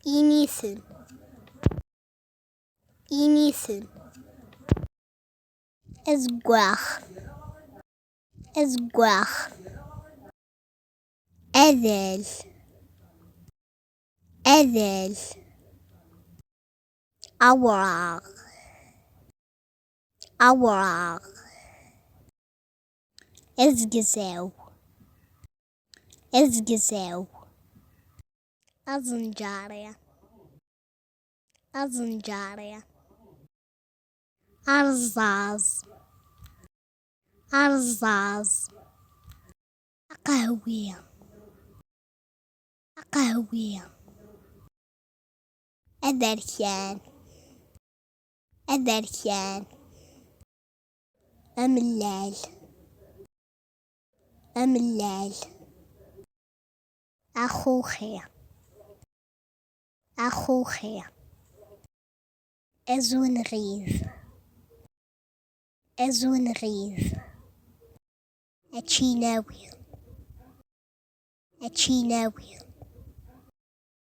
إنيسن إنيسن أزقواخ أزقواخ أذل أذل أوراق أوراق أزقزاو أزقزاو أزنجارية أزنجارية أرزاز أرزاز قهوية قهوية أدركان أدركان أملال أملال أخوخي أخوخي أزون غيث أزون غيث أتشيناوي أتشيناوي